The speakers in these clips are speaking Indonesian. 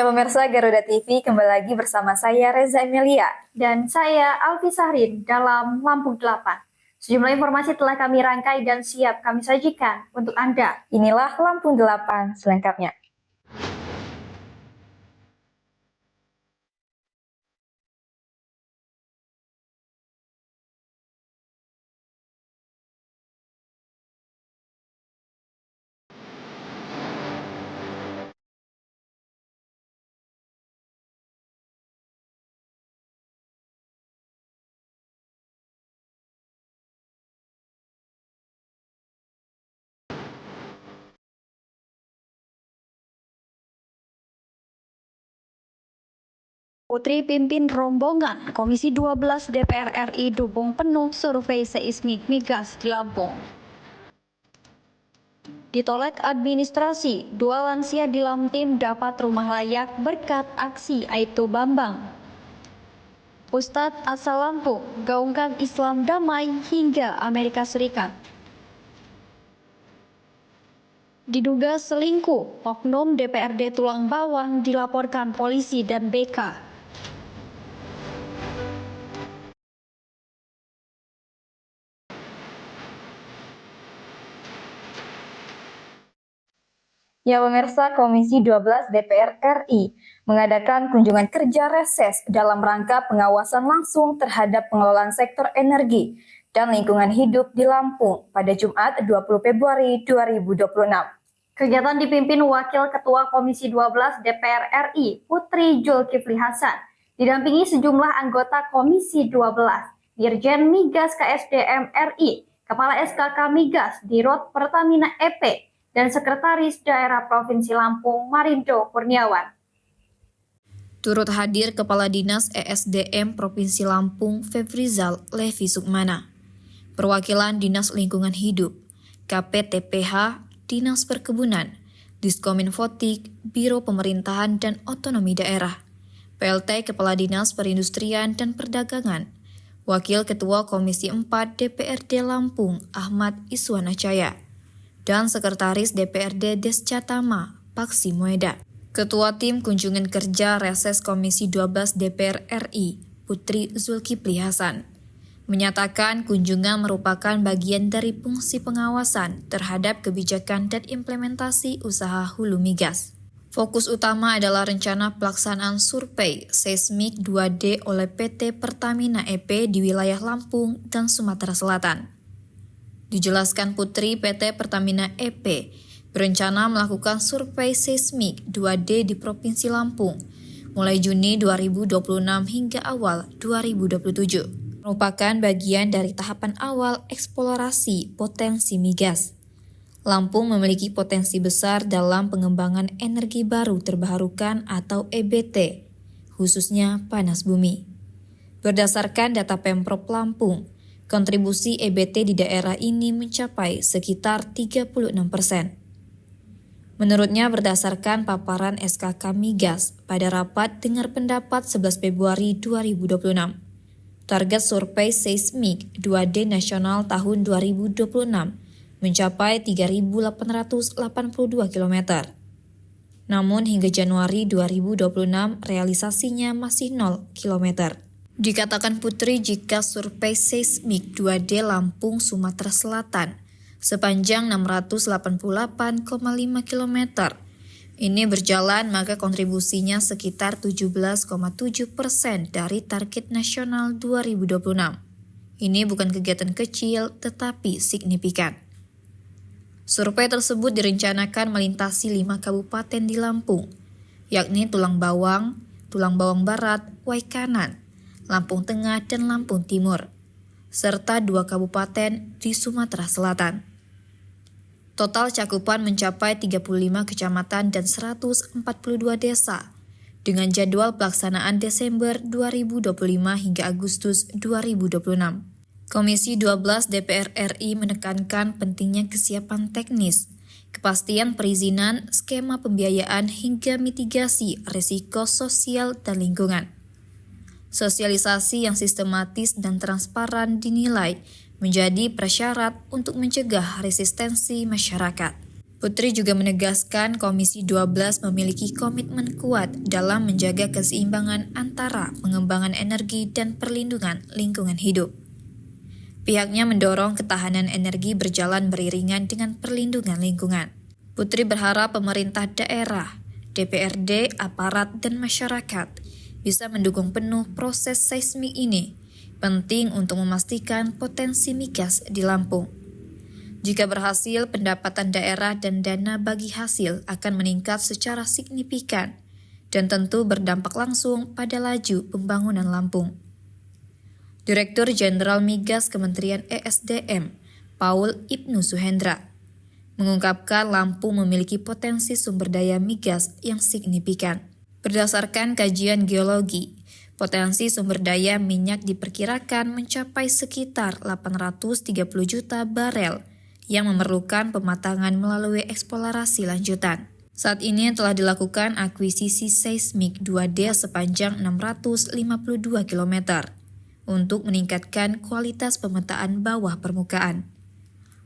Ya pemirsa Garuda TV, kembali lagi bersama saya Reza Emilia dan saya Alfi Sahrin dalam Lampung 8. Sejumlah informasi telah kami rangkai dan siap kami sajikan untuk Anda. Inilah Lampung 8 selengkapnya. Putri pimpin rombongan Komisi 12 DPR RI dukung penuh survei seismik migas di Lampung. Ditolak administrasi, 2 lansia di Lamtim dapat rumah layak berkat aksi Aibtu Bambang. Ustadz asal Lampung gaungkan Islam damai hingga Amerika Serikat. Diduga selingkuh, oknum DPRD Tulang Bawang dilaporkan polisi dan BK. Ya pemirsa, Komisi 12 DPR RI mengadakan kunjungan kerja reses dalam rangka pengawasan langsung terhadap pengelolaan sektor energi dan lingkungan hidup di Lampung pada Jumat 20 Februari 2026. Kegiatan dipimpin Wakil Ketua Komisi 12 DPR RI, Putri Zulkifli Hasan, didampingi sejumlah anggota Komisi 12, Dirjen Migas KSDM RI, Kepala SKK Migas Dirut Pertamina EP, dan Sekretaris Daerah Provinsi Lampung Marindo Kurniawan. Turut hadir Kepala Dinas ESDM Provinsi Lampung Febrizal Levi Sukmana, perwakilan Dinas Lingkungan Hidup, KPTPH, Dinas Perkebunan, Diskominfotik, Biro Pemerintahan dan Otonomi Daerah, PLT Kepala Dinas Perindustrian dan Perdagangan, Wakil Ketua Komisi 4 DPRD Lampung Ahmad Iswana Caya, dan Sekretaris DPRD Descatama Paksi Moeda. Ketua Tim Kunjungan Kerja Reses Komisi 12 DPR RI, Putri Zulkifli Hasan, menyatakan kunjungan merupakan bagian dari fungsi pengawasan terhadap kebijakan dan implementasi usaha hulu migas. Fokus utama adalah rencana pelaksanaan survei seismik 2D oleh PT Pertamina EP di wilayah Lampung dan Sumatera Selatan. Dijelaskan Putri, PT Pertamina EP berencana melakukan survei seismik 2D di Provinsi Lampung mulai Juni 2026 hingga awal 2027. Merupakan bagian dari tahapan awal eksplorasi potensi migas. Lampung memiliki potensi besar dalam pengembangan energi baru terbarukan atau EBT, khususnya panas bumi. Berdasarkan data Pemprov Lampung, kontribusi EBT di daerah ini mencapai sekitar 36%. Menurutnya berdasarkan paparan SKK Migas pada rapat dengar pendapat 11 Februari 2026, target survei seismik 2D nasional tahun 2026 mencapai 3.882 km. Namun hingga Januari 2026 realisasinya masih 0 km. Dikatakan Putri jika survei seismik 2D Lampung Sumatera Selatan sepanjang 688,5 km ini berjalan, maka kontribusinya sekitar 17,7% dari target nasional 2026. Ini bukan kegiatan kecil tetapi signifikan. Survei tersebut direncanakan melintasi 5 kabupaten di Lampung, yakni Tulang Bawang Barat, Waikanan, Lampung Tengah, dan Lampung Timur, serta 2 kabupaten di Sumatera Selatan. Total cakupan mencapai 35 kecamatan dan 142 desa, dengan jadwal pelaksanaan Desember 2025 hingga Agustus 2026. Komisi 12 DPR RI menekankan pentingnya kesiapan teknis, kepastian perizinan, skema pembiayaan, hingga mitigasi risiko sosial dan lingkungan. Sosialisasi yang sistematis dan transparan dinilai menjadi prasyarat untuk mencegah resistensi masyarakat. Putri juga menegaskan Komisi 12 memiliki komitmen kuat dalam menjaga keseimbangan antara pengembangan energi dan perlindungan lingkungan hidup. Pihaknya mendorong ketahanan energi berjalan beriringan dengan perlindungan lingkungan. Putri berharap pemerintah daerah, DPRD, aparat, dan masyarakat bisa mendukung penuh proses seismik ini, penting untuk memastikan potensi migas di Lampung. Jika berhasil, pendapatan daerah dan dana bagi hasil akan meningkat secara signifikan dan tentu berdampak langsung pada laju pembangunan Lampung. Direktur Jenderal Migas Kementerian ESDM, Paul Ibnu Suhendra, mengungkapkan Lampung memiliki potensi sumber daya migas yang signifikan. Berdasarkan kajian geologi, potensi sumber daya minyak diperkirakan mencapai sekitar 830 juta barel yang memerlukan pematangan melalui eksplorasi lanjutan. Saat ini telah dilakukan akuisisi seismik 2D sepanjang 652 km untuk meningkatkan kualitas pemetaan bawah permukaan.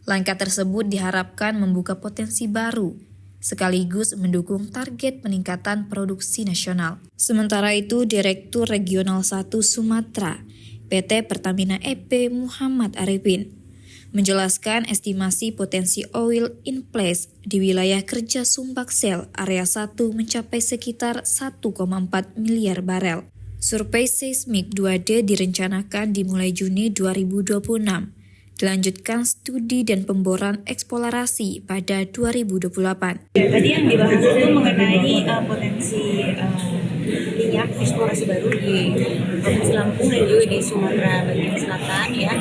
Langkah tersebut diharapkan membuka potensi baru, sekaligus mendukung target peningkatan produksi nasional. Sementara itu, Direktur Regional 1 Sumatera, PT Pertamina EP Muhammad Arifin, menjelaskan estimasi potensi oil in place di wilayah kerja Sumbaksel area 1 mencapai sekitar 1,4 miliar barel. Survei seismik 2D direncanakan dimulai Juni 2026, dilanjutkan studi dan pemboran eksplorasi pada 2028. Ya, tadi yang dibahas itu mengenai potensi minyak eksplorasi baru di Provinsi Lampung dan juga di Sumatera bagian selatan ya.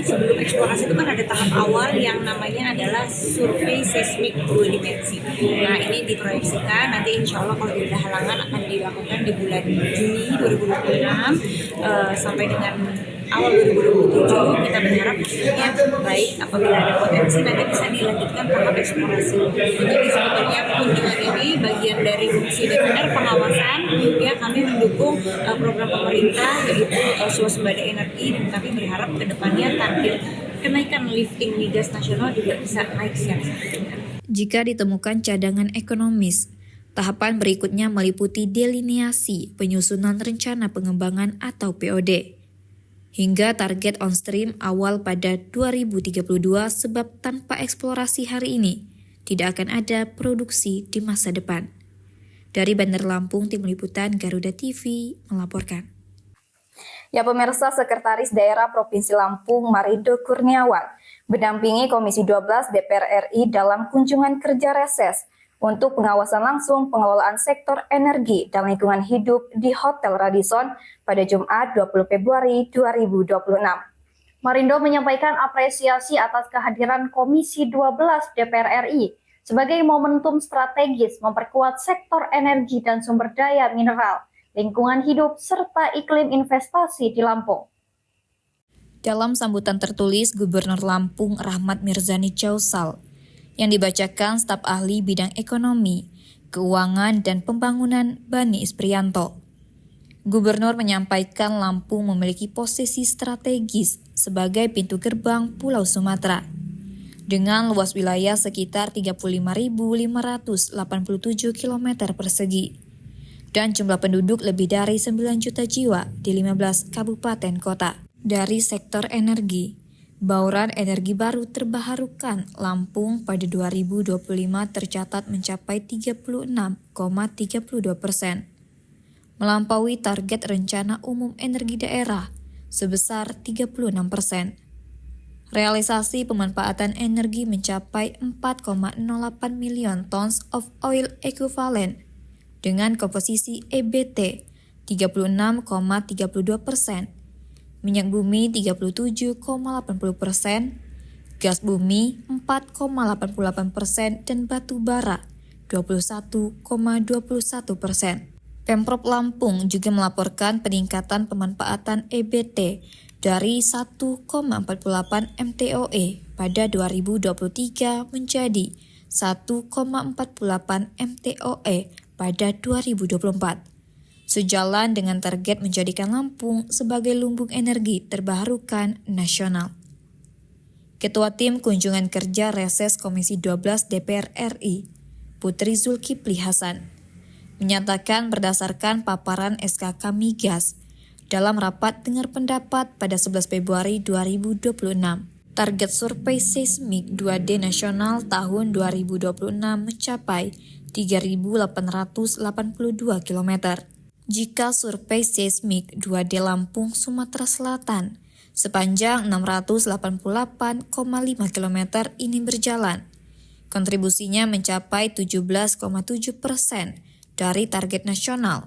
Sebelum eksplorasi itu kan ada tahap awal yang namanya adalah survei seismik 2 dimensi. Nah, ini diproyeksikan nanti insya Allah kalau tidak ada halangan akan dilakukan di bulan Juni 2026 sampai dengan awal 2027. Kita berharap hasilnya baik, apabila ada potensi nanti bisa dilanjutkan tahap eksplorasi. Jadi sebetulnya kunjungan ini bagian dari fungsi DPR pengawasan ya, kami mendukung program pemerintah yaitu swasembada energi, dan kami berharap ke depannya target kenaikan lifting migas nasional juga bisa naik secara signifikan. Jika ditemukan cadangan ekonomis, tahapan berikutnya meliputi delineasi penyusunan rencana pengembangan atau POD. Hingga target on stream awal pada 2032, sebab tanpa eksplorasi hari ini, tidak akan ada produksi di masa depan. Dari Bandar Lampung, Tim Liputan Garuda TV melaporkan. Ya, pemirsa, Sekretaris Daerah Provinsi Lampung Marindo Kurniawan mendampingi Komisi 12 DPR RI dalam kunjungan kerja reses untuk pengawasan langsung pengelolaan sektor energi dan lingkungan hidup di Hotel Radisson pada Jumat 20 Februari 2026. Marindo menyampaikan apresiasi atas kehadiran Komisi 12 DPR RI sebagai momentum strategis memperkuat sektor energi dan sumber daya mineral, lingkungan hidup, serta iklim investasi di Lampung. Dalam sambutan tertulis Gubernur Lampung Rahmat Mirzani Causal, yang dibacakan staf ahli bidang ekonomi, keuangan, dan pembangunan Bani Isprianto. Gubernur menyampaikan Lampung memiliki posisi strategis sebagai pintu gerbang Pulau Sumatera, dengan luas wilayah sekitar 35.587 km persegi, dan jumlah penduduk lebih dari 9 juta jiwa di 15 kabupaten kota. Dari sektor energi, bauran energi baru terbarukan Lampung pada 2025 tercatat mencapai 36,32%, melampaui target rencana umum energi daerah sebesar 36%. Realisasi pemanfaatan energi mencapai 4,08 million tons of oil equivalent dengan komposisi EBT 36,32%, minyak bumi 37,80%, gas bumi 4,88%, dan batu bara 21,21%. Pemprov Lampung juga melaporkan peningkatan pemanfaatan EBT dari 1,48 MTOE pada 2023 menjadi 1,48 MTOE pada 2024. Sejalan dengan target menjadikan Lampung sebagai lumbung energi terbarukan nasional. Ketua Tim Kunjungan Kerja Reses Komisi 12 DPR RI, Putri Zulkifli Hasan, menyatakan berdasarkan paparan SKK Migas dalam rapat dengar pendapat pada 11 Februari 2026, target survei seismik 2D nasional tahun 2026 mencapai 3.882 km. Jika survei seismik 2D Lampung, Sumatera Selatan sepanjang 688,5 km ini berjalan, kontribusinya mencapai 17,7% dari target nasional.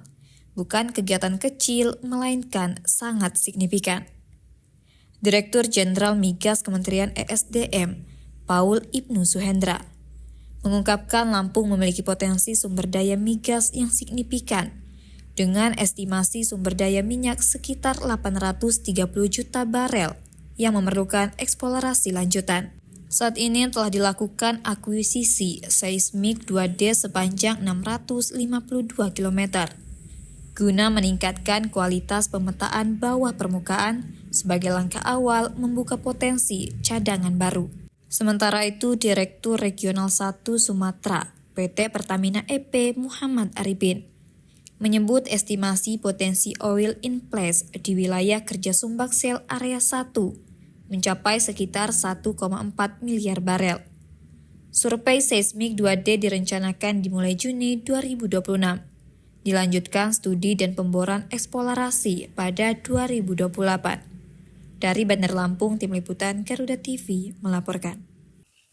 Bukan kegiatan kecil, melainkan sangat signifikan. Direktur Jenderal Migas Kementerian ESDM, Paul Ibnu Suhendra, mengungkapkan Lampung memiliki potensi sumber daya migas yang signifikan, dengan estimasi sumber daya minyak sekitar 830 juta barel yang memerlukan eksplorasi lanjutan. Saat ini telah dilakukan akuisisi seismik 2D sepanjang 652 km, guna meningkatkan kualitas pemetaan bawah permukaan sebagai langkah awal membuka potensi cadangan baru. Sementara itu, Direktur Regional 1 Sumatera, PT Pertamina EP Muhammad Arifin, menyebut estimasi potensi oil in place di wilayah kerja Sumbaksel Area 1 mencapai sekitar 1,4 miliar barel. Survei seismik 2D direncanakan dimulai Juni 2026. Dilanjutkan studi dan pemboran eksplorasi pada 2028. Dari Bandar Lampung, Tim Liputan Garuda TV melaporkan.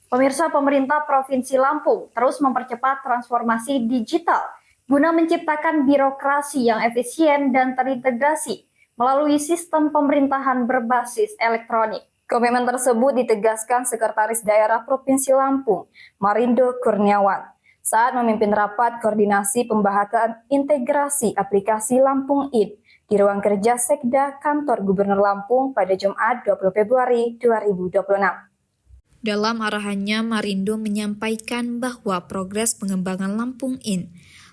Pemirsa, pemerintah Provinsi Lampung terus mempercepat transformasi digital guna menciptakan birokrasi yang efisien dan terintegrasi melalui sistem pemerintahan berbasis elektronik. Komitmen tersebut ditegaskan Sekretaris Daerah Provinsi Lampung, Marindo Kurniawan, saat memimpin rapat koordinasi pembahasan integrasi aplikasi Lampung ID di ruang kerja Sekda Kantor Gubernur Lampung pada Jumat 20 Februari 2026. Dalam arahannya, Marindo menyampaikan bahwa progres pengembangan Lampung ID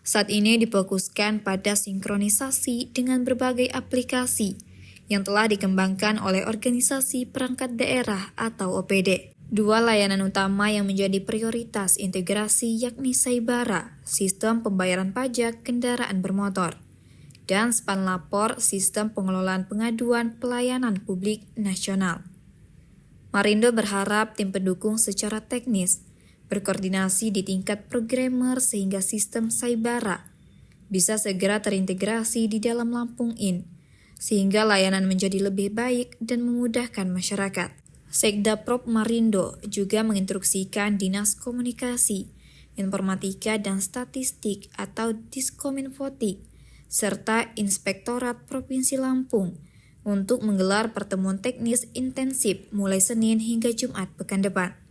saat ini difokuskan pada sinkronisasi dengan berbagai aplikasi yang telah dikembangkan oleh organisasi perangkat daerah atau OPD. Dua layanan utama yang menjadi prioritas integrasi yakni Saibara, sistem pembayaran pajak kendaraan bermotor, dan Spanlapor, sistem pengelolaan pengaduan pelayanan publik nasional. Marindo berharap tim pendukung secara teknis berkoordinasi di tingkat programmer sehingga sistem Saibara bisa segera terintegrasi di dalam Lampung ID, sehingga layanan menjadi lebih baik dan memudahkan masyarakat. Sekda Prop Marindo juga menginstruksikan Dinas Komunikasi, Informatika dan Statistik atau Diskominfotik, serta Inspektorat Provinsi Lampung untuk menggelar pertemuan teknis intensif mulai Senin hingga Jumat pekan depan.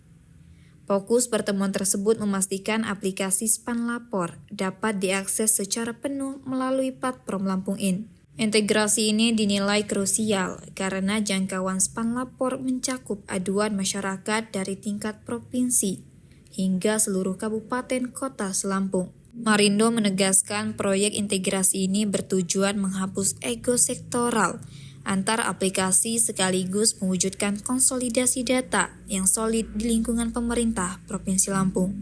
Fokus pertemuan tersebut memastikan aplikasi Spanlapor dapat diakses secara penuh melalui platform Lampung ID. Integrasi ini dinilai krusial karena jangkauan Spanlapor mencakup aduan masyarakat dari tingkat provinsi hingga seluruh kabupaten kota se-Lampung. Marindo menegaskan proyek integrasi ini bertujuan menghapus ego sektoral antar aplikasi sekaligus mewujudkan konsolidasi data yang solid di lingkungan pemerintah Provinsi Lampung.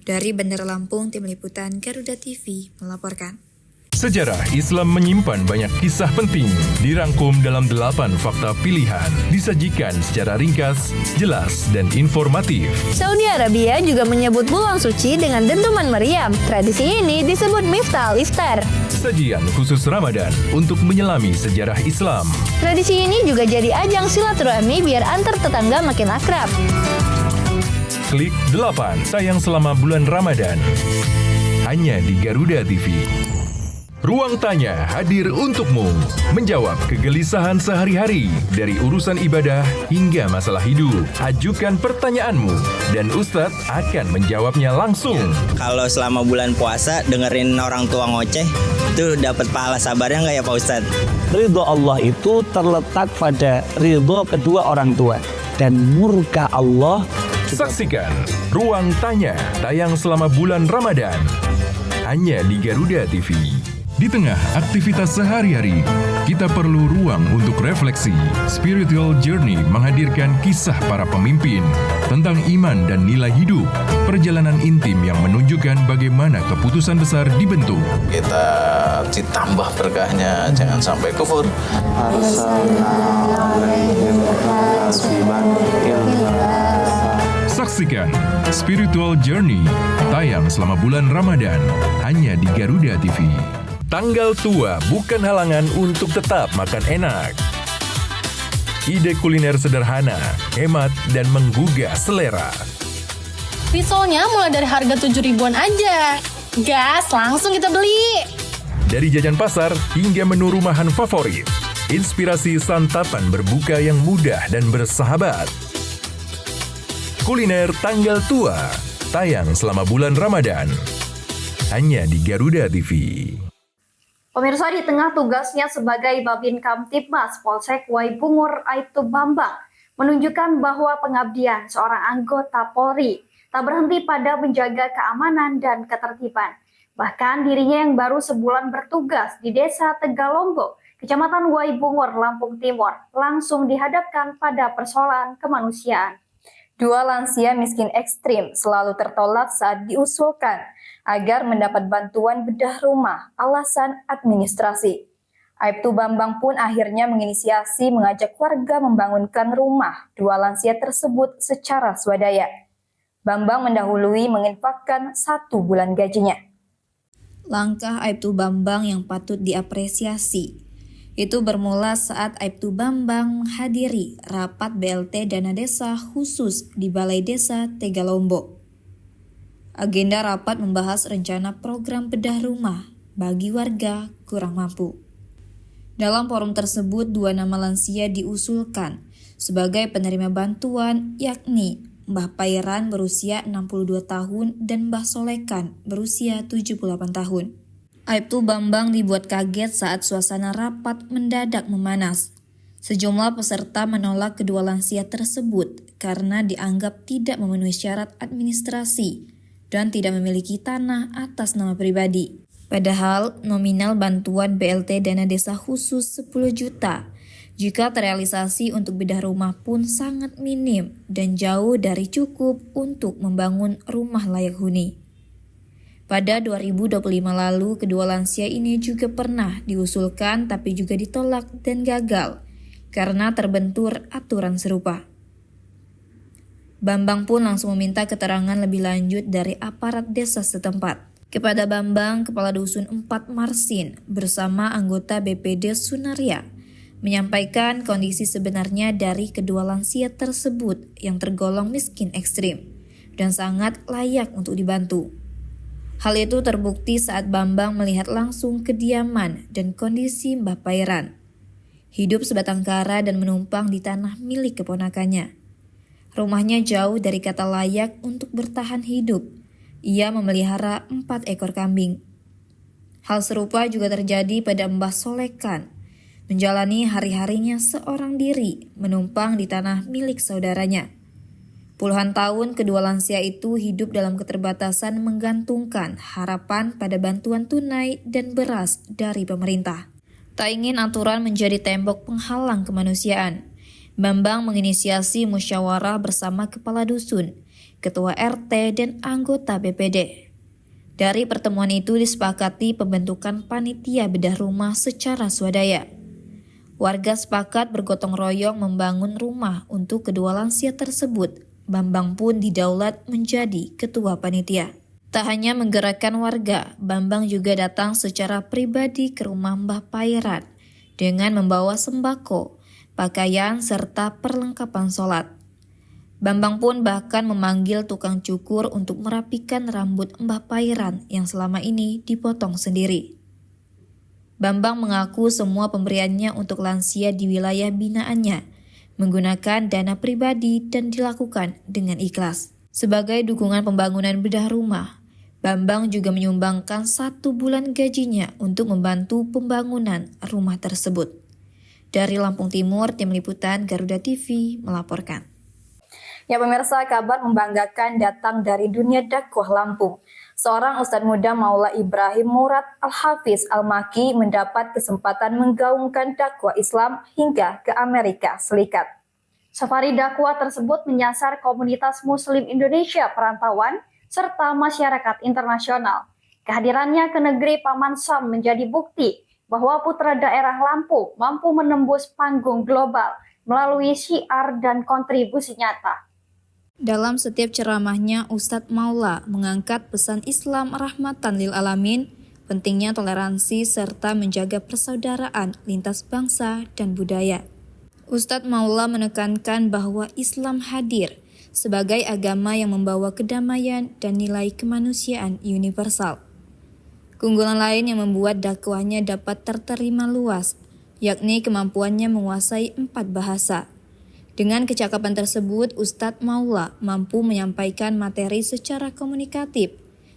Dari Bandar Lampung, Tim Liputan Garuda TV melaporkan. Sejarah Islam menyimpan banyak kisah penting, dirangkum dalam 8 fakta pilihan, disajikan secara ringkas, jelas, dan informatif. Saudi Arabia juga menyebut bulan suci dengan dentuman meriam. Tradisi ini disebut Miftah al-Iftar. Sajian khusus Ramadan untuk menyelami sejarah Islam. Tradisi ini juga jadi ajang silaturahmi biar antar tetangga makin akrab. Klik 8, tayang selama bulan Ramadan. Hanya di Garuda TV. Ruang Tanya hadir untukmu, menjawab kegelisahan sehari-hari dari urusan ibadah hingga masalah hidup. Ajukan pertanyaanmu dan Ustadz akan menjawabnya langsung. Kalau selama bulan puasa dengerin orang tua ngoceh, itu dapat pahala sabarnya nggak ya Pak Ustadz? Ridho Allah itu terletak pada ridho kedua orang tua dan murka Allah. Saksikan Ruang Tanya tayang selama bulan Ramadan hanya di Garuda TV. Di tengah aktivitas sehari-hari, kita perlu ruang untuk refleksi. Spiritual Journey menghadirkan kisah para pemimpin tentang iman dan nilai hidup, perjalanan intim yang menunjukkan bagaimana keputusan besar dibentuk. Kita ditambah berkahnya, jangan sampai kufur. Saksikan Spiritual Journey tayang selama bulan Ramadan hanya di Garuda TV. Tanggal tua bukan halangan untuk tetap makan enak. Ide kuliner sederhana, hemat, dan menggugah selera. Risolnya mulai dari harga 7 ribuan aja. Gas, langsung kita beli. Dari jajan pasar hingga menu rumahan favorit, inspirasi santapan berbuka yang mudah dan bersahabat. Kuliner Tanggal Tua, tayang selama bulan Ramadan. Hanya di Garuda TV. Pemirsa, di tengah tugasnya sebagai Babin Kamtibmas Polsek Waibungur, Aibtu Bambang menunjukkan bahwa pengabdian seorang anggota Polri tak berhenti pada menjaga keamanan dan ketertiban. Bahkan dirinya yang baru sebulan bertugas di Desa Tegalombo, Kecamatan Waibungur, Lampung Timur, langsung dihadapkan pada persoalan kemanusiaan. Dua lansia miskin ekstrim selalu tertolak saat diusulkan agar mendapat bantuan bedah rumah, alasan administrasi. Aibtu Bambang pun akhirnya menginisiasi mengajak warga membangunkan rumah dua lansia tersebut secara swadaya. Bambang mendahului menginfakkan 1 bulan gajinya. Langkah Aibtu Bambang yang patut diapresiasi. Itu bermula saat Aibtu Bambang menghadiri rapat BLT Dana Desa khusus di Balai Desa Tegalombo. Agenda rapat membahas rencana program bedah rumah bagi warga kurang mampu. Dalam forum tersebut, 2 nama lansia diusulkan sebagai penerima bantuan, yakni Mbah Pairan berusia 62 tahun dan Mbah Solekan berusia 78 tahun. Aibtu Bambang dibuat kaget saat suasana rapat mendadak memanas. Sejumlah peserta menolak kedua lansia tersebut karena dianggap tidak memenuhi syarat administrasi dan tidak memiliki tanah atas nama pribadi. Padahal nominal bantuan BLT Dana Desa khusus 10 juta. Jika terrealisasi untuk bedah rumah pun sangat minim dan jauh dari cukup untuk membangun rumah layak huni. Pada 2025 lalu, kedua lansia ini juga pernah diusulkan tapi juga ditolak dan gagal karena terbentur aturan serupa. Bambang pun langsung meminta keterangan lebih lanjut dari aparat desa setempat. Kepada Bambang, Kepala Dusun 4 Marsin bersama anggota BPD Sunaria menyampaikan kondisi sebenarnya dari kedua lansia tersebut yang tergolong miskin ekstrim dan sangat layak untuk dibantu. Hal itu terbukti saat Bambang melihat langsung kediaman dan kondisi Mbah Pairan. Hidup sebatang kara dan menumpang di tanah milik keponakannya. Rumahnya jauh dari kata layak untuk bertahan hidup. Ia memelihara 4 ekor kambing. Hal serupa juga terjadi pada Mbah Solekan. Menjalani hari-harinya seorang diri, menumpang di tanah milik saudaranya. Puluhan tahun kedua lansia itu hidup dalam keterbatasan menggantungkan harapan pada bantuan tunai dan beras dari pemerintah. Tak ingin aturan menjadi tembok penghalang kemanusiaan, Bambang menginisiasi musyawarah bersama kepala dusun, ketua RT, dan anggota BPD. Dari pertemuan itu disepakati pembentukan panitia bedah rumah secara swadaya. Warga sepakat bergotong royong membangun rumah untuk kedua lansia tersebut. Bambang pun didaulat menjadi ketua panitia. Tak hanya menggerakkan warga, Bambang juga datang secara pribadi ke rumah Mbah Pairan dengan membawa sembako, pakaian, serta perlengkapan sholat. Bambang pun bahkan memanggil tukang cukur untuk merapikan rambut Mbah Pairan yang selama ini dipotong sendiri. Bambang mengaku semua pemberiannya untuk lansia di wilayah binaannya menggunakan dana pribadi dan dilakukan dengan ikhlas. Sebagai dukungan pembangunan bedah rumah, Bambang juga menyumbangkan 1 bulan gajinya untuk membantu pembangunan rumah tersebut. Dari Lampung Timur, Tim Liputan Garuda TV melaporkan. Ya pemirsa, kabar membanggakan datang dari dunia dakwah Lampung. seorang Ustadz muda Maula Ibrahim Murad Al-Hafiz Al-Maki mendapat kesempatan menggaungkan dakwah Islam hingga ke Amerika Serikat. Safari dakwah tersebut menyasar komunitas Muslim Indonesia perantauan serta masyarakat internasional. Kehadirannya ke negeri Paman Sam menjadi bukti bahwa putra daerah Lampung mampu menembus panggung global melalui syiar dan kontribusi nyata. Dalam setiap ceramahnya, Ustadz Maula mengangkat pesan Islam rahmatan lil alamin, pentingnya toleransi serta menjaga persaudaraan lintas bangsa dan budaya. Ustadz Maula menekankan bahwa Islam hadir sebagai agama yang membawa kedamaian dan nilai kemanusiaan universal. Keunggulan lain yang membuat dakwahnya dapat terterima luas, yakni kemampuannya menguasai 4 bahasa. Dengan kecakapan tersebut, Ustadz Maula mampu menyampaikan materi secara komunikatif,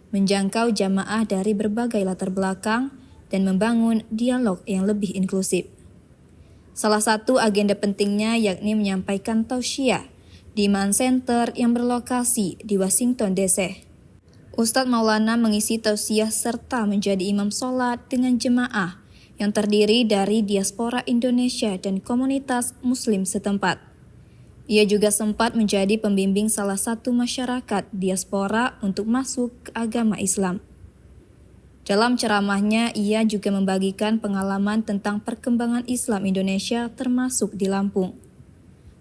menjangkau jamaah dari berbagai latar belakang, dan membangun dialog yang lebih inklusif. Salah satu agenda pentingnya yakni menyampaikan tausiah di Iman Center yang berlokasi di Washington DC. Ustadz Maulana mengisi tausiah serta menjadi imam sholat dengan jemaah yang terdiri dari diaspora Indonesia dan komunitas Muslim setempat. Ia juga sempat menjadi pembimbing salah satu masyarakat diaspora untuk masuk ke agama Islam. Dalam ceramahnya, ia juga membagikan pengalaman tentang perkembangan Islam Indonesia termasuk di Lampung.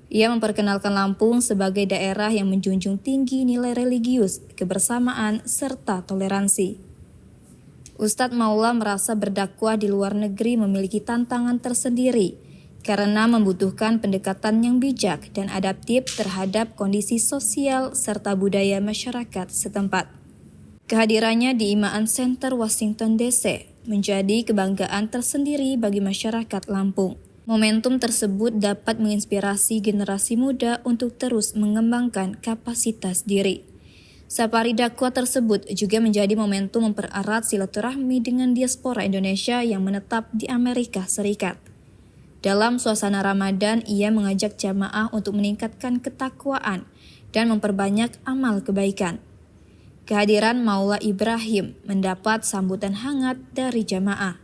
Ia memperkenalkan Lampung sebagai daerah yang menjunjung tinggi nilai religius, kebersamaan, serta toleransi. Ustadz Maula merasa berdakwah di luar negeri memiliki tantangan tersendiri karena membutuhkan pendekatan yang bijak dan adaptif terhadap kondisi sosial serta budaya masyarakat setempat. Kehadirannya di Iman Center Washington DC menjadi kebanggaan tersendiri bagi masyarakat Lampung. Momentum tersebut dapat menginspirasi generasi muda untuk terus mengembangkan kapasitas diri. Safari dakwah tersebut juga menjadi momentum mempererat silaturahmi dengan diaspora Indonesia yang menetap di Amerika Serikat. Dalam suasana Ramadan, ia mengajak jamaah untuk meningkatkan ketakwaan dan memperbanyak amal kebaikan. Kehadiran Maula Ibrahim mendapat sambutan hangat dari jamaah.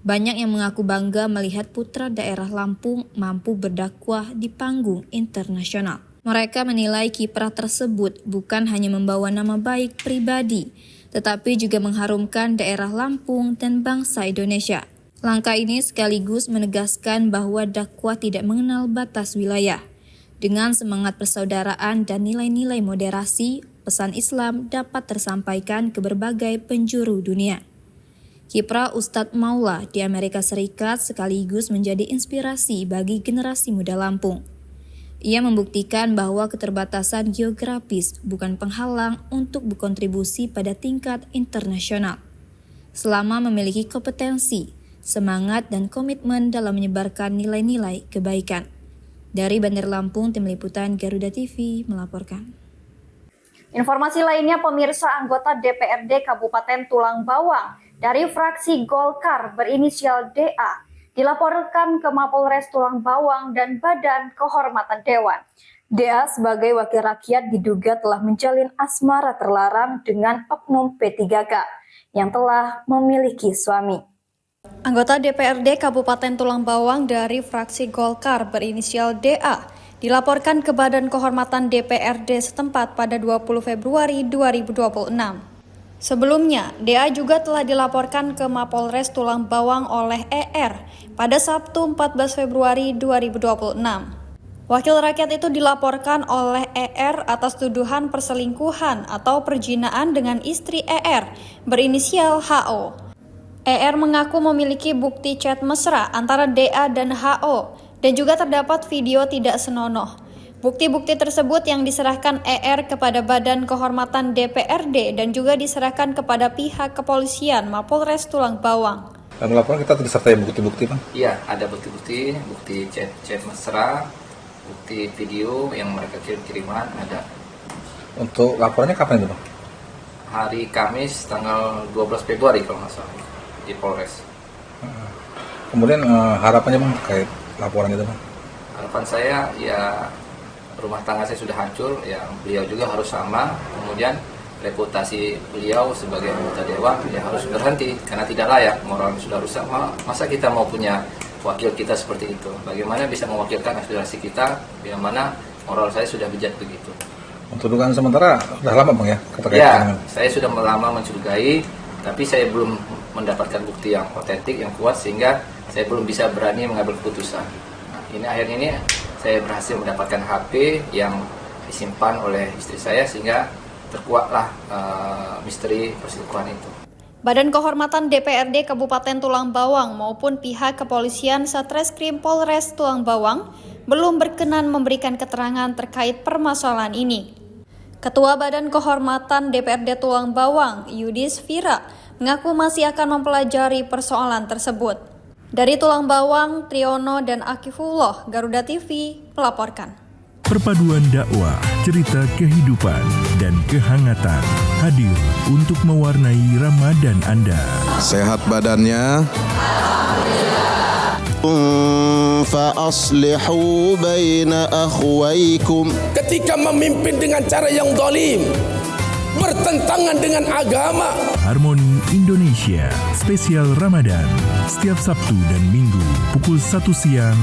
Banyak yang mengaku bangga melihat putra daerah Lampung mampu berdakwah di panggung internasional. Mereka menilai kiprah tersebut bukan hanya membawa nama baik pribadi, tetapi juga mengharumkan daerah Lampung dan bangsa Indonesia. Langkah ini sekaligus menegaskan bahwa dakwah tidak mengenal batas wilayah. Dengan semangat persaudaraan dan nilai-nilai moderasi, pesan Islam dapat tersampaikan ke berbagai penjuru dunia. Kiprah Ustadz Maula di Amerika Serikat sekaligus menjadi inspirasi bagi generasi muda Lampung. Ia membuktikan bahwa keterbatasan geografis bukan penghalang untuk berkontribusi pada tingkat internasional. Selama memiliki kompetensi, semangat dan komitmen dalam menyebarkan nilai-nilai kebaikan. Dari Bandar Lampung, Tim Liputan Garuda TV melaporkan. Informasi lainnya, pemirsa, anggota DPRD Kabupaten Tulang Bawang dari fraksi Golkar berinisial DA dilaporkan ke Mapolres Tulang Bawang dan Badan Kehormatan Dewan. DA sebagai wakil rakyat diduga telah menjalin asmara terlarang dengan oknum P3K yang telah memiliki suami. Anggota DPRD Kabupaten Tulang Bawang dari fraksi Golkar berinisial DA dilaporkan ke Badan Kehormatan DPRD setempat pada 20 Februari 2026. Sebelumnya, DA juga telah dilaporkan ke Mapolres Tulang Bawang oleh ER pada Sabtu 14 Februari 2026. Wakil rakyat itu dilaporkan oleh ER atas tuduhan perselingkuhan atau perjinaan dengan istri ER berinisial HO. ER mengaku memiliki bukti chat mesra antara DA dan HO dan juga terdapat video tidak senonoh. Bukti-bukti tersebut yang diserahkan ER kepada Badan Kehormatan DPRD dan juga diserahkan kepada pihak kepolisian Mapolres Tulang Bawang. Dalam laporan kita disertai bukti-bukti, Bang? Iya, ada bukti-bukti, bukti chat mesra, bukti video yang mereka kirim-kiriman ada. Untuk laporannya kapan itu, Bang? Hari Kamis tanggal 12 Februari kalau nggak salah di Polres. Kemudian harapannya, Bang, terkait laporan itu, Bang? Harapan saya ya rumah tangga saya sudah hancur, ya beliau juga harus sama. Kemudian reputasi beliau sebagai anggota dewan ya harus berhenti karena tidak layak, moral sudah rusak. Masa kita mau punya wakil kita seperti itu? Bagaimana bisa mewakilkan aspirasi kita bila mana moral saya sudah bejat begitu? Tuduhan sementara sudah lama Bang ya? Ya, saya sudah lama mencurigai, tapi saya belum mendapatkan bukti yang otentik, yang kuat, sehingga saya belum bisa berani mengambil keputusan. Nah, ini akhirnya ini saya berhasil mendapatkan HP yang disimpan oleh istri saya, sehingga terkuatlah misteri perselingkuhan itu. Badan Kehormatan DPRD Kabupaten Tulang Bawang maupun pihak kepolisian Satreskrim Polres Tulang Bawang belum berkenan memberikan keterangan terkait permasalahan ini. Ketua Badan Kehormatan DPRD Tulang Bawang, Yudis Vira, mengaku masih akan mempelajari persoalan tersebut. Dari Tulang Bawang, Triono dan Akifullah, Garuda TV melaporkan. Perpaduan dakwah, cerita kehidupan, dan kehangatan hadir untuk mewarnai Ramadan Anda. Sehat badannya. Fa'aslihu baina akhwaykum. Ketika memimpin dengan cara yang zalim, bertentangan dengan agama. Harmoni Indonesia, spesial Ramadan, setiap Sabtu dan Minggu, pukul 1 siang,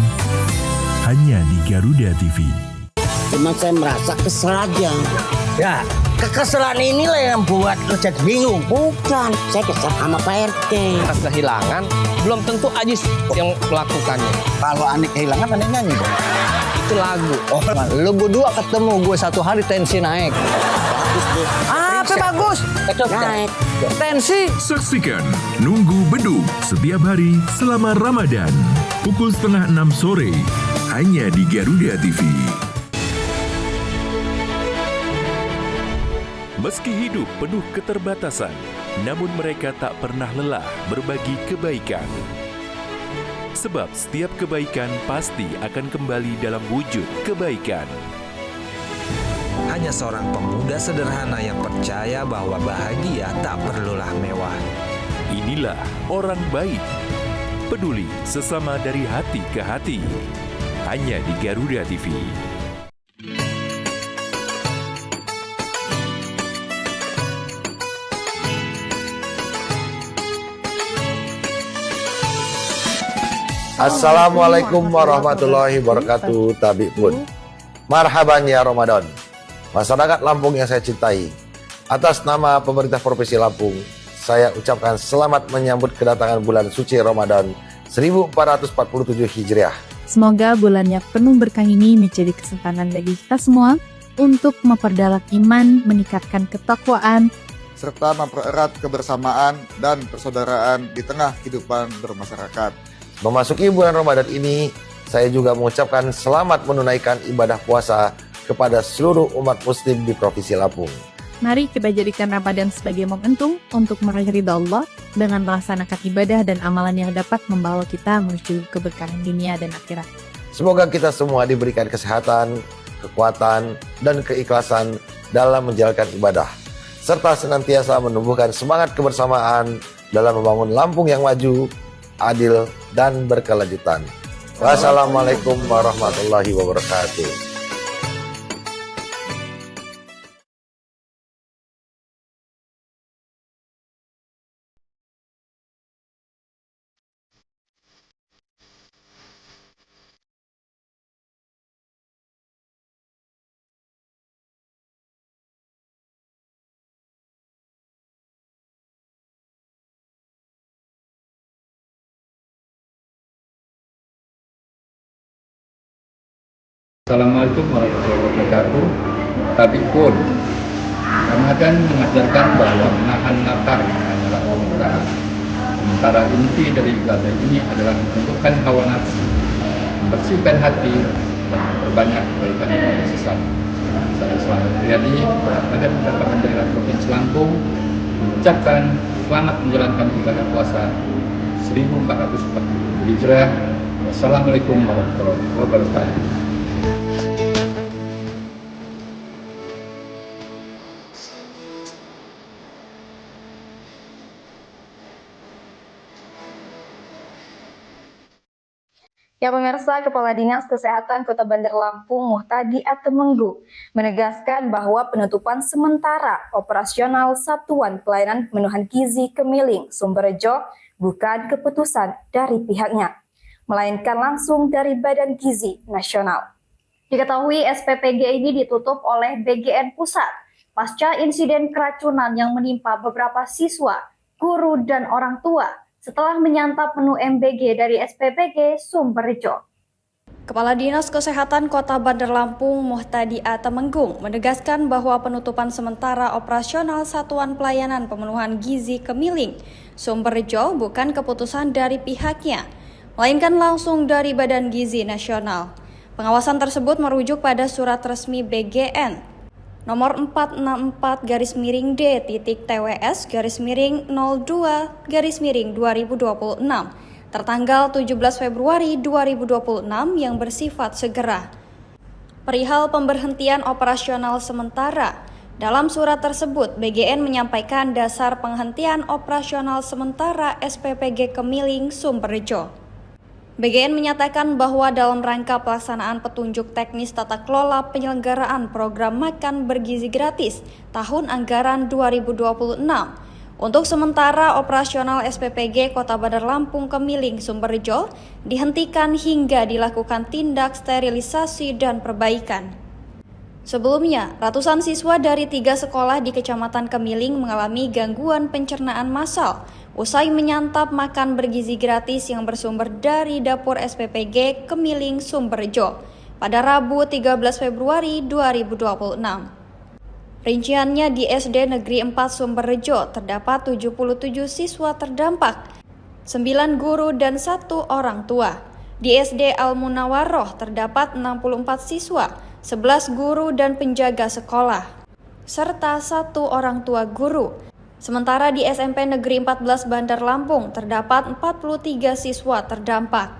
hanya di Garuda TV. Cuma saya merasa kesel aja. Ya, kekesalan inilah yang buat lo jadi bingung. Bukan, saya kesel sama Pak RT. Kehilangan, belum tentu Ajis yang melakukannya. Kalau aneh kehilangan, aneh nyanyi dong. Itu lagu. Oh, lu berdua ketemu, gue satu hari tensi naik. Apa bagus? Naik. Tensi. Saksikan Nunggu Beduk setiap hari selama Ramadan, pukul 5:30 sore, hanya di Garuda TV. Meski hidup penuh keterbatasan, namun mereka tak pernah lelah berbagi kebaikan. Sebab setiap kebaikan pasti akan kembali dalam wujud kebaikan. Hanya seorang pemuda sederhana yang percaya bahwa bahagia tak perlulah mewah. Inilah orang baik, peduli sesama dari hati ke hati. Hanya di Garuda TV. Assalamualaikum warahmatullahi wabarakatuh. Tabi pun marhaban ya Ramadan. Masyarakat Lampung yang saya cintai, atas nama pemerintah Provinsi Lampung, saya ucapkan selamat menyambut kedatangan bulan suci Ramadan 1447 Hijriah. Semoga bulan yang penuh berkah ini menjadi kesempatan bagi kita semua untuk memperdalam iman, meningkatkan ketakwaan, serta mempererat kebersamaan dan persaudaraan di tengah kehidupan bermasyarakat. Memasuki bulan Ramadan ini, saya juga mengucapkan selamat menunaikan ibadah puasa kepada seluruh umat muslim di Provinsi Lampung. Mari kita jadikan Ramadan sebagai momentum untuk meraih ridha Allah dengan melaksanakan ibadah dan amalan yang dapat membawa kita menuju keberkahan dunia dan akhirat. Semoga kita semua diberikan kesehatan, kekuatan, dan keikhlasan dalam menjalankan ibadah, serta senantiasa menumbuhkan semangat kebersamaan dalam membangun Lampung yang maju, adil, dan berkelanjutan. Wassalamualaikum warahmatullahi wabarakatuh. Assalamualaikum warahmatullahi wabarakatuh. Tapi pun Ramadan mengajarkan bahwa menahan lapar adalah keutamaan. Sementara inti dari ibadah ini adalah menentukan hawa nafsu, membersihkan hati, dan memperbanyak kebaikan kepada sesama. Saya Selamat Riyadi, Badan Pendapatan Daerah Provinsi Lampung, mengucapkan selamat menjalankan ibadah puasa 1440 Hijriah. Wassalamualaikum warahmatullahi wabarakatuh. Ya pemirsa, Kepala Dinas Kesehatan Kota Bandar Lampung Muhtadi Atemenggu menegaskan bahwa penutupan sementara operasional Satuan Pelayanan Pemenuhan Gizi Kemiling Sumberjo bukan keputusan dari pihaknya, melainkan langsung dari Badan Gizi Nasional. Diketahui SPPG ini ditutup oleh BGN Pusat pasca insiden keracunan yang menimpa beberapa siswa, guru, dan orang tua setelah menyantap menu MBG dari SPPG Sumberjo. Kepala Dinas Kesehatan Kota Bandar Lampung Muhtadi Atemenggung menegaskan bahwa penutupan sementara operasional Satuan Pelayanan Pemenuhan Gizi Kemiling Sumberjo bukan keputusan dari pihaknya, melainkan langsung dari Badan Gizi Nasional. Pengawasan tersebut merujuk pada surat resmi BGN nomor 464-D-TWS-02-2026 tertanggal 17 Februari 2026 yang bersifat segera. Perihal pemberhentian operasional sementara, dalam surat tersebut BGN menyampaikan dasar penghentian operasional sementara SPPG Kemiling Sumberjo. BGN menyatakan bahwa dalam rangka pelaksanaan petunjuk teknis tata kelola penyelenggaraan program makan bergizi gratis tahun anggaran 2026, untuk sementara operasional SPPG Kota Bandar Lampung Kemiling Sumberjo dihentikan hingga dilakukan tindak sterilisasi dan perbaikan. Sebelumnya, ratusan siswa dari 3 sekolah di Kecamatan Kemiling mengalami gangguan pencernaan massal usai menyantap makan bergizi gratis yang bersumber dari dapur SPPG Kemiling Sumberjo pada Rabu 13 Februari 2026. Rinciannya di SD Negeri 4 Sumberjo terdapat 77 siswa terdampak, 9 guru dan 1 orang tua. Di SD Al-Munawaroh terdapat 64 siswa, 11 guru dan penjaga sekolah, serta 1 orang tua guru. Sementara di SMP Negeri 14 Bandar Lampung terdapat 43 siswa terdampak.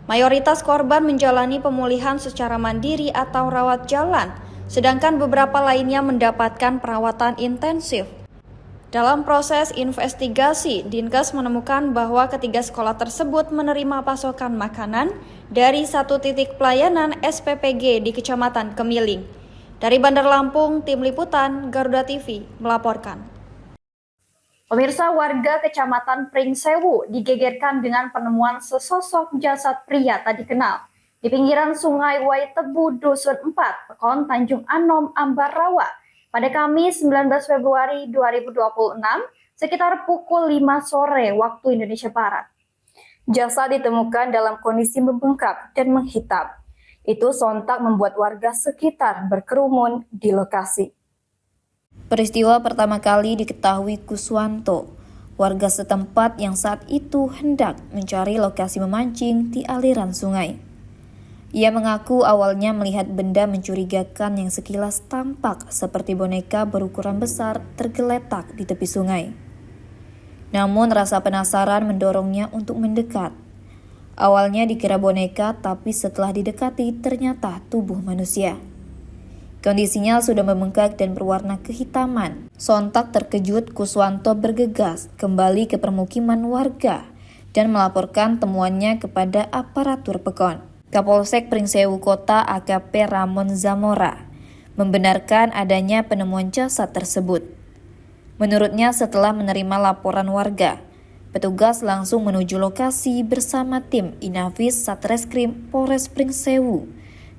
Mayoritas korban menjalani pemulihan secara mandiri atau rawat jalan, sedangkan beberapa lainnya mendapatkan perawatan intensif. Dalam proses investigasi, Dinkes menemukan bahwa ketiga sekolah tersebut menerima pasokan makanan dari 1 titik pelayanan SPPG di Kecamatan Kemiling. Dari Bandar Lampung, Tim Liputan Garuda TV melaporkan. Pemirsa, warga Kecamatan Pringsewu digegerkan dengan penemuan sesosok jasad pria tak dikenal di pinggiran Sungai Waitebu, Dusun 4, Pekon Tanjung Anom, Ambarawa, pada Kamis 19 Februari 2026 sekitar pukul 5 sore waktu Indonesia Barat. Jasad ditemukan dalam kondisi membengkak dan menghitam. Itu sontak membuat warga sekitar berkerumun di lokasi. Peristiwa pertama kali diketahui Kuswanto, warga setempat yang saat itu hendak mencari lokasi memancing di aliran sungai. Ia mengaku awalnya melihat benda mencurigakan yang sekilas tampak seperti boneka berukuran besar tergeletak di tepi sungai. Namun rasa penasaran mendorongnya untuk mendekat. Awalnya dikira boneka, tapi setelah didekati ternyata tubuh manusia. Kondisinya sudah membengkak dan berwarna kehitaman. Sontak terkejut, Kuswanto bergegas kembali ke permukiman warga dan melaporkan temuannya kepada aparatur Pekon. Kapolsek Pringsewu Kota AKP Ramon Zamora membenarkan adanya penemuan jasad tersebut. Menurutnya setelah menerima laporan warga, petugas langsung menuju lokasi bersama tim Inafis Satreskrim Polres Pringsewu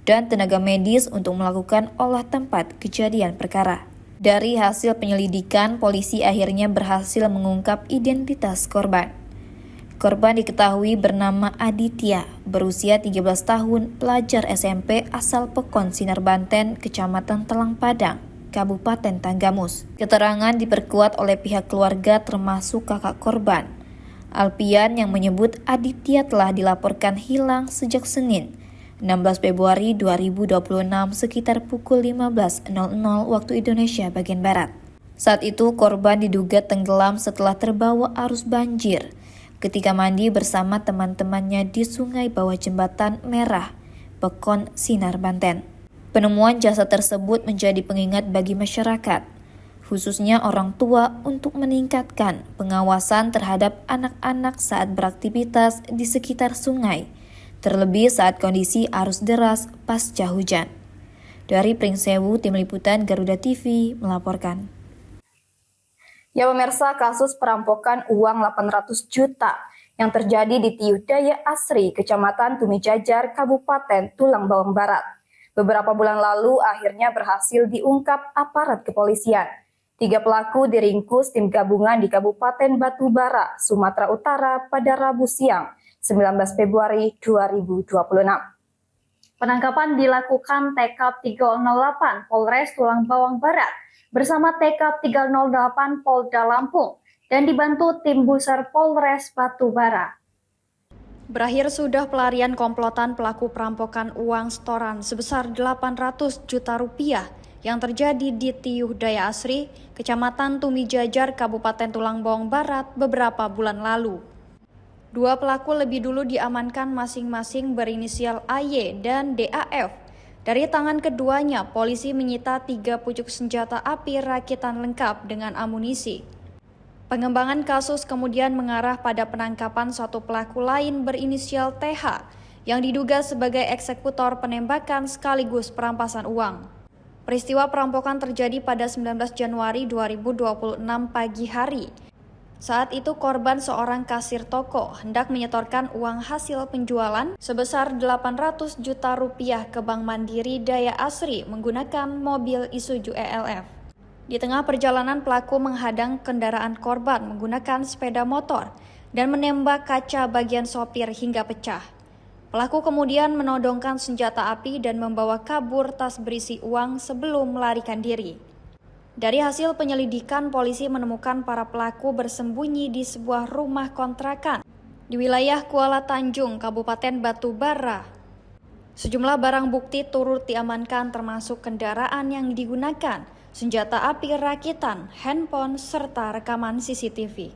dan tenaga medis untuk melakukan olah tempat kejadian perkara. Dari hasil penyelidikan, polisi akhirnya berhasil mengungkap identitas korban. Korban diketahui bernama Aditya, berusia 13 tahun, pelajar SMP asal Pekon Sinar Banten, Kecamatan Telang Padang, Kabupaten Tanggamus. Keterangan diperkuat oleh pihak keluarga termasuk kakak korban, Alpian, yang menyebut Aditya telah dilaporkan hilang sejak Senin, 16 Februari 2026 sekitar pukul 15.00 waktu Indonesia bagian Barat. Saat itu korban diduga tenggelam setelah terbawa arus banjir ketika mandi bersama teman-temannya di sungai bawah jembatan Merah, Pekon Sinar Banten. Penemuan jasad tersebut menjadi pengingat bagi masyarakat, khususnya orang tua, untuk meningkatkan pengawasan terhadap anak-anak saat beraktivitas di sekitar sungai, terlebih saat kondisi arus deras pasca hujan. Dari Pringsewu, Tim Liputan Garuda TV melaporkan. Ya pemirsa, kasus perampokan uang 800 juta yang terjadi di Tiuh Daya Asri, Kecamatan Tumijajar, Kabupaten Tulang Bawang Barat. Beberapa bulan lalu akhirnya berhasil diungkap aparat kepolisian. 3 pelaku diringkus tim gabungan di Kabupaten Batubara, Sumatera Utara pada Rabu siang, 19 Februari 2026. Penangkapan dilakukan TK 308 Polres Tulang Bawang Barat bersama TK 308 Polda Lampung dan dibantu tim Buser Polres Batubara. Berakhir sudah pelarian komplotan pelaku perampokan uang setoran sebesar 800 juta rupiah yang terjadi di Tiuh Daya Asri, Kecamatan Tumijajar, Kabupaten Tulang Bawang Barat beberapa bulan lalu. 2 pelaku lebih dulu diamankan masing-masing berinisial AY dan DAF. Dari tangan keduanya, polisi menyita 3 pucuk senjata api rakitan lengkap dengan amunisi. Pengembangan kasus kemudian mengarah pada penangkapan 1 pelaku lain berinisial TH yang diduga sebagai eksekutor penembakan sekaligus perampasan uang. Peristiwa perampokan terjadi pada 19 Januari 2026 pagi hari. Saat itu korban seorang kasir toko hendak menyetorkan uang hasil penjualan sebesar 800 juta rupiah ke Bank Mandiri Daya Asri menggunakan mobil Isuzu ELF. Di tengah perjalanan pelaku menghadang kendaraan korban menggunakan sepeda motor dan menembak kaca bagian sopir hingga pecah. Pelaku kemudian menodongkan senjata api dan membawa kabur tas berisi uang sebelum melarikan diri. Dari hasil penyelidikan, polisi menemukan para pelaku bersembunyi di sebuah rumah kontrakan di wilayah Kuala Tanjung, Kabupaten Batubara. Sejumlah barang bukti turut diamankan termasuk kendaraan yang digunakan, senjata api rakitan, handphone, serta rekaman CCTV.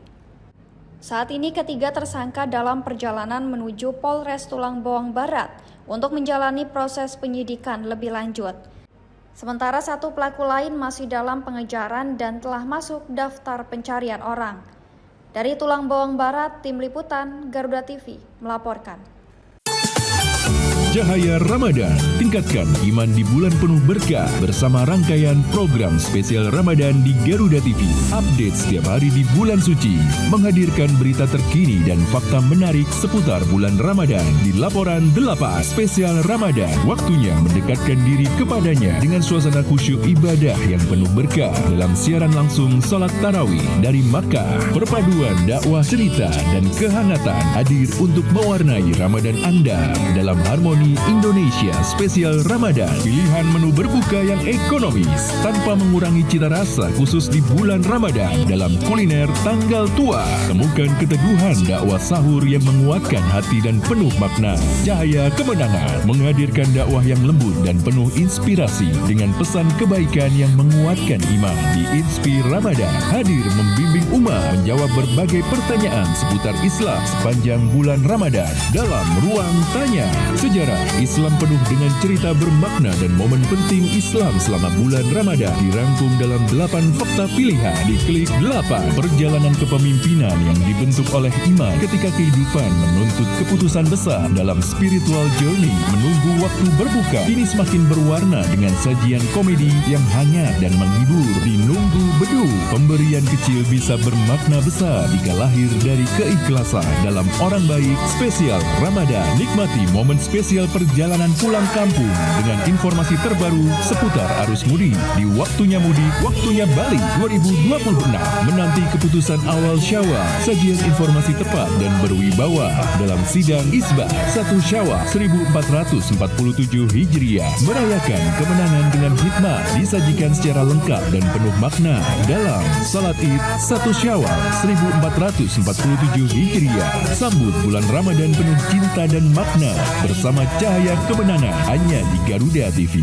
Saat ini ketiga tersangka dalam perjalanan menuju Polres Tulang Bawang Barat untuk menjalani proses penyidikan lebih lanjut. Sementara 1 pelaku lain masih dalam pengejaran dan telah masuk daftar pencarian orang. Dari Tulang Bawang Barat, Tim Liputan Garuda TV melaporkan. Cahaya Ramadan, tingkatkan iman di bulan penuh berkah bersama rangkaian program spesial Ramadan di Garuda TV. Update setiap hari di bulan suci, menghadirkan berita terkini dan fakta menarik seputar bulan Ramadan di Laporan 8 Spesial Ramadan. Waktunya mendekatkan diri kepadanya dengan suasana khusyuk ibadah yang penuh berkah dalam siaran langsung salat tarawih dari Makkah. Perpaduan dakwah cerita dan kehangatan hadir untuk mewarnai Ramadan Anda dalam harmoni Indonesia Spesial Ramadan. Pilihan menu berbuka yang ekonomis tanpa mengurangi cita rasa khusus di bulan Ramadan dalam kuliner tanggal tua. Temukan keteguhan dakwah sahur yang menguatkan hati dan penuh makna. Cahaya Kemenangan menghadirkan dakwah yang lembut dan penuh inspirasi dengan pesan kebaikan yang menguatkan iman. Di Inspir Ramadan hadir membimbing umat menjawab berbagai pertanyaan seputar Islam sepanjang bulan Ramadan dalam Ruang Tanya. Sejarah Islam penuh dengan cerita bermakna dan momen penting Islam selama bulan Ramadan dirangkum dalam 8 fakta pilihan di Klik 8. Perjalanan kepemimpinan yang dibentuk oleh iman ketika kehidupan menuntut keputusan besar dalam spiritual journey menunggu waktu berbuka kini semakin berwarna dengan sajian komedi yang hangat dan menghibur di Nunggu Bedu. Pemberian kecil bisa bermakna besar jika lahir dari keikhlasan dalam Orang Baik Spesial Ramadan. Nikmati momen spesial perjalanan pulang kampung dengan informasi terbaru seputar arus mudik di Waktunya Mudik, Waktunya Balik 2026. Menanti keputusan awal Syawal, sajian informasi tepat dan berwibawa dalam sidang Isbah 1 Syawal 1447 Hijriah. Merayakan kemenangan dengan hikmah disajikan secara lengkap dan penuh makna dalam Salat Id 1 Syawal 1447 Hijriah. Sambut bulan Ramadan penuh cinta dan makna bersama Cahaya Kemenangan hanya di Garuda TV.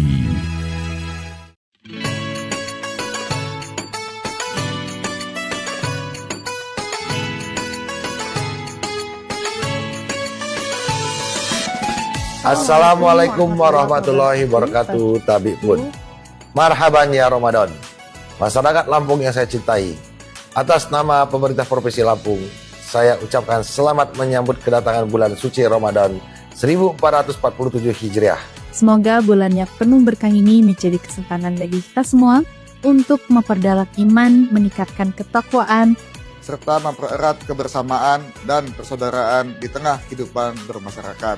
Assalamualaikum warahmatullahi wabarakatuh. Tabi pun marhaban ya Ramadan. Masyarakat Lampung yang saya cintai, atas nama pemerintah Provinsi Lampung, saya ucapkan selamat menyambut kedatangan bulan suci Ramadan 1447 Hijriah. Semoga bulan yang penuh berkah ini menjadi kesempatan bagi kita semua untuk memperdalam iman, meningkatkan ketakwaan, serta mempererat kebersamaan dan persaudaraan di tengah kehidupan bermasyarakat.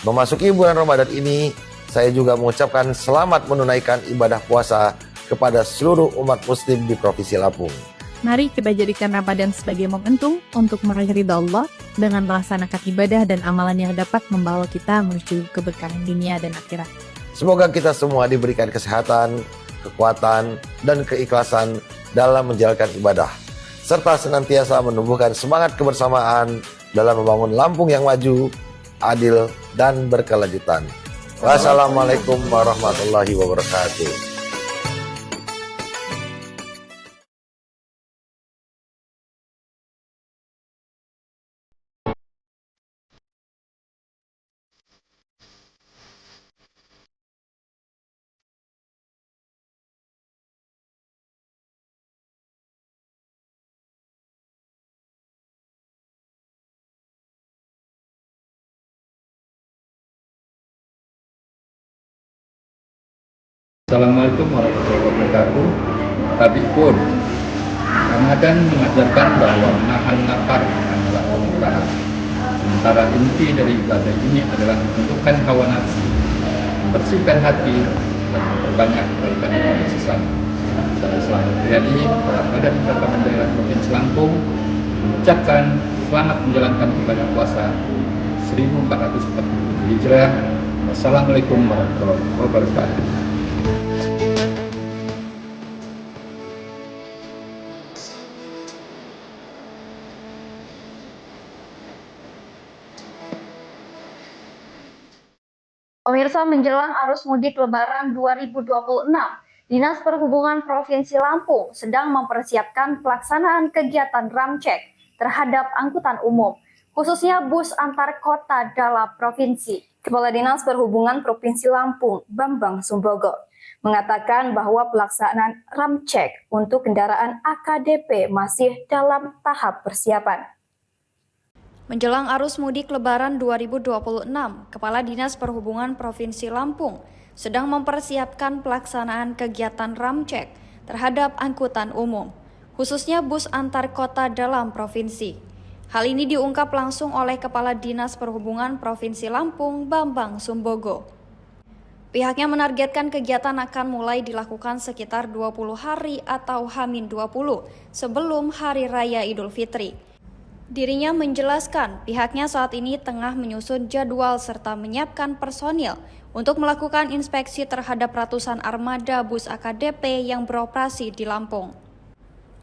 Memasuki bulan Ramadan ini, saya juga mengucapkan selamat menunaikan ibadah puasa kepada seluruh umat muslim di Provinsi Lampung. Mari kita jadikan Ramadan sebagai momentum untuk meraih ridha Allah dengan melaksanakan ibadah dan amalan yang dapat membawa kita menuju keberkahan dunia dan akhirat. Semoga kita semua diberikan kesehatan, kekuatan, dan keikhlasan dalam menjalankan ibadah, serta senantiasa menumbuhkan semangat kebersamaan dalam membangun Lampung yang maju, adil, dan berkelanjutan. Wassalamualaikum warahmatullahi wabarakatuh. Assalamualaikum warahmatullahi wabarakatuh. Tadi pun Ramadan mengajarkan bahwa menahan lapar adalah kemuliaan. Sementara inti dari ibadah ini adalah menundukkan hawa nafsu, membersihkan hati, dan memperbanyak kebaikan kepada sesama. Saya Selamat Riyadi, Kepala Badan Keagamaan Daerah Provinsi Lampung, mengucapkan selamat menjalankan ibadah puasa 1447 Hijriah. Wassalamualaikum warahmatullahi wabarakatuh. Pemirsa, menjelang arus mudik Lebaran 2026, Dinas Perhubungan Provinsi Lampung sedang mempersiapkan pelaksanaan kegiatan ramcek terhadap angkutan umum, khususnya bus antar kota dalam provinsi. Kepala Dinas Perhubungan Provinsi Lampung, Bambang Sumbogo, mengatakan bahwa pelaksanaan ramcek untuk kendaraan AKDP masih dalam tahap persiapan. Menjelang arus mudik Lebaran 2026, Kepala Dinas Perhubungan Provinsi Lampung sedang mempersiapkan pelaksanaan kegiatan ramcek terhadap angkutan umum, khususnya bus antar kota dalam provinsi. Hal ini diungkap langsung oleh Kepala Dinas Perhubungan Provinsi Lampung, Bambang Sumbogo. Pihaknya menargetkan kegiatan akan mulai dilakukan sekitar 20 hari atau H-20 sebelum Hari Raya Idul Fitri. Dirinya menjelaskan pihaknya saat ini tengah menyusun jadwal serta menyiapkan personil untuk melakukan inspeksi terhadap ratusan armada bus AKDP yang beroperasi di Lampung.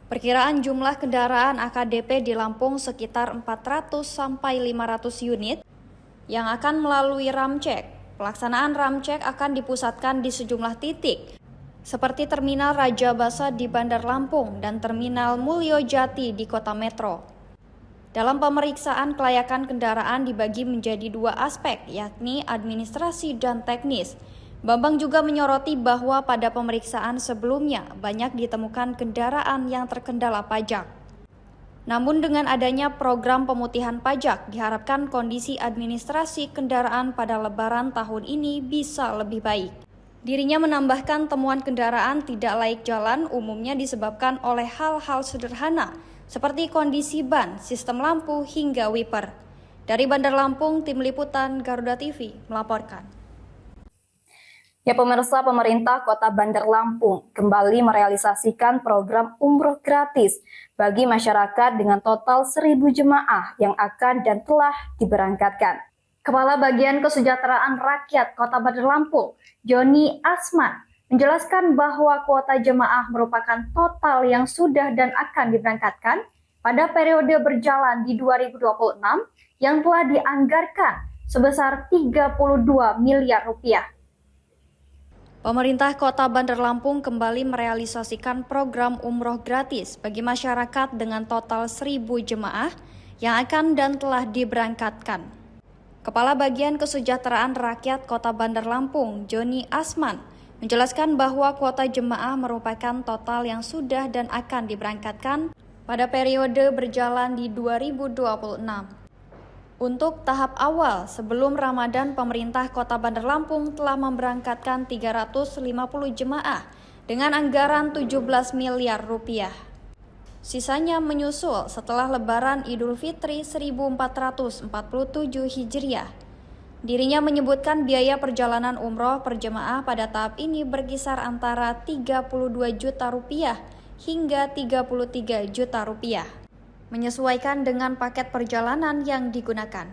Perkiraan jumlah kendaraan AKDP di Lampung sekitar 400 sampai 500 unit yang akan melalui ramcek. Pelaksanaan ramcek akan dipusatkan di sejumlah titik seperti Terminal Raja Basa di Bandar Lampung dan Terminal Mulyo Jati di Kota Metro. Dalam pemeriksaan kelayakan kendaraan dibagi menjadi dua aspek, yakni administrasi dan teknis. Bambang juga menyoroti bahwa pada pemeriksaan sebelumnya banyak ditemukan kendaraan yang terkendala pajak. Namun dengan adanya program pemutihan pajak, diharapkan kondisi administrasi kendaraan pada Lebaran tahun ini bisa lebih baik. Dirinya menambahkan temuan kendaraan tidak layak jalan umumnya disebabkan oleh hal-hal sederhana, seperti kondisi ban, sistem lampu, hingga wiper. Dari Bandar Lampung, Tim Liputan Garuda TV melaporkan. Ya pemirsa, pemerintah Kota Bandar Lampung kembali merealisasikan program umroh gratis bagi masyarakat dengan total 1.000 jemaah yang akan dan telah diberangkatkan. Kepala Bagian Kesejahteraan Rakyat Kota Bandar Lampung, Joni Asman, menjelaskan bahwa kuota jemaah merupakan total yang sudah dan akan diberangkatkan pada periode berjalan di 2026 yang telah dianggarkan sebesar 32 miliar rupiah. Pemerintah Kota Bandar Lampung kembali merealisasikan program umroh gratis bagi masyarakat dengan total 1.000 jemaah yang akan dan telah diberangkatkan. Kepala Bagian Kesejahteraan Rakyat Kota Bandar Lampung, Joni Asman, menjelaskan bahwa kuota jemaah merupakan total yang sudah dan akan diberangkatkan pada periode berjalan di 2026. Untuk tahap awal, sebelum Ramadan, pemerintah Kota Bandar Lampung telah memberangkatkan 350 jemaah dengan anggaran 17 miliar rupiah. Sisanya menyusul setelah Lebaran Idul Fitri 1447 Hijriah. Dirinya menyebutkan biaya perjalanan umroh per jemaah pada tahap ini berkisar antara 32 juta rupiah hingga 33 juta rupiah, menyesuaikan dengan paket perjalanan yang digunakan.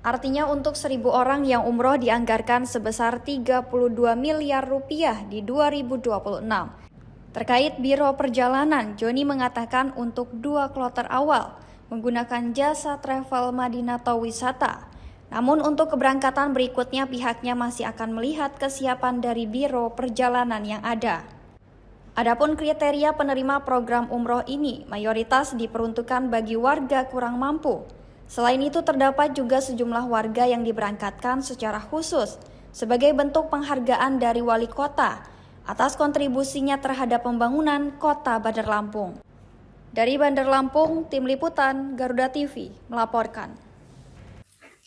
Artinya untuk 1.000 orang yang umroh dianggarkan sebesar 32 miliar rupiah di 2026. Terkait Biro Perjalanan, Joni mengatakan untuk 2 kloter awal menggunakan jasa travel Madinah atau wisata. Namun untuk keberangkatan berikutnya pihaknya masih akan melihat kesiapan dari Biro Perjalanan yang ada. Adapun kriteria penerima program umroh ini mayoritas diperuntukkan bagi warga kurang mampu. Selain itu terdapat juga sejumlah warga yang diberangkatkan secara khusus sebagai bentuk penghargaan dari wali kota atas kontribusinya terhadap pembangunan Kota Bandar Lampung. Dari Bandar Lampung, Tim Liputan Garuda TV melaporkan.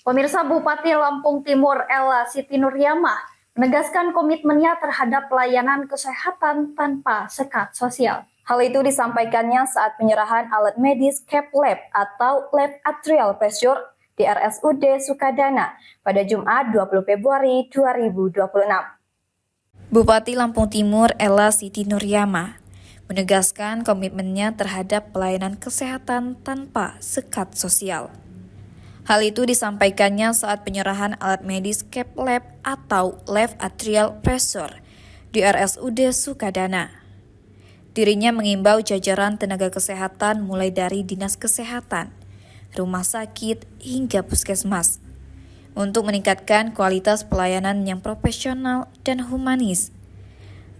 Pemirsa, Bupati Lampung Timur Ella Siti Nuryamah menegaskan komitmennya terhadap pelayanan kesehatan tanpa sekat sosial. Hal itu disampaikannya saat penyerahan alat medis Cath Lab atau Lab Atrial Pressure di RSUD Sukadana pada Jumat 20 Februari 2026. Bupati Lampung Timur Ella Siti Nuryamah menegaskan komitmennya terhadap pelayanan kesehatan tanpa sekat sosial. Hal itu disampaikannya saat penyerahan alat medis Cath Lab atau Lab Atrial Pressure di RSUD Sukadana. Dirinya mengimbau jajaran tenaga kesehatan mulai dari Dinas Kesehatan, rumah sakit, hingga puskesmas untuk meningkatkan kualitas pelayanan yang profesional dan humanis.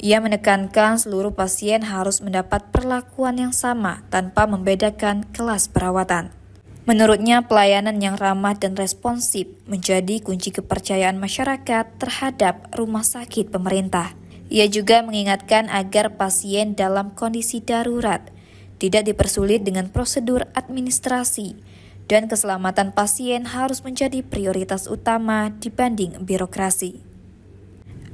Ia menekankan seluruh pasien harus mendapat perlakuan yang sama tanpa membedakan kelas perawatan. Menurutnya, pelayanan yang ramah dan responsif menjadi kunci kepercayaan masyarakat terhadap rumah sakit pemerintah. Ia juga mengingatkan agar pasien dalam kondisi darurat tidak dipersulit dengan prosedur administrasi, dan keselamatan pasien harus menjadi prioritas utama dibanding birokrasi.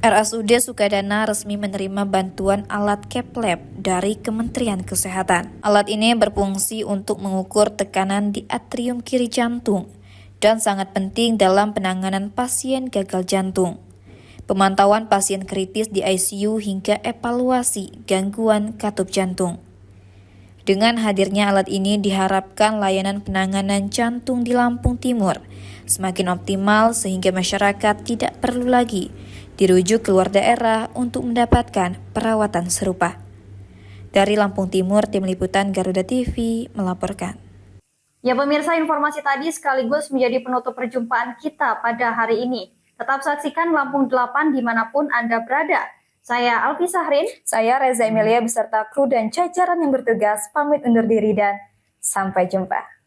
RSUD Sukadana resmi menerima bantuan alat Cath Lab dari Kementerian Kesehatan. Alat ini berfungsi untuk mengukur tekanan di atrium kiri jantung dan sangat penting dalam penanganan pasien gagal jantung, pemantauan pasien kritis di ICU hingga evaluasi gangguan katup jantung. Dengan hadirnya alat ini diharapkan layanan penanganan jantung di Lampung Timur semakin optimal sehingga masyarakat tidak perlu lagi dirujuk keluar daerah untuk mendapatkan perawatan serupa. Dari Lampung Timur, Tim Liputan Garuda TV melaporkan. Ya pemirsa, informasi tadi sekaligus menjadi penutup perjumpaan kita pada hari ini. Tetap saksikan Lampung 8 dimanapun Anda berada. Saya Alfi Sahrin. Saya Reza Emilia beserta kru dan jajaran yang bertugas pamit undur diri dan sampai jumpa.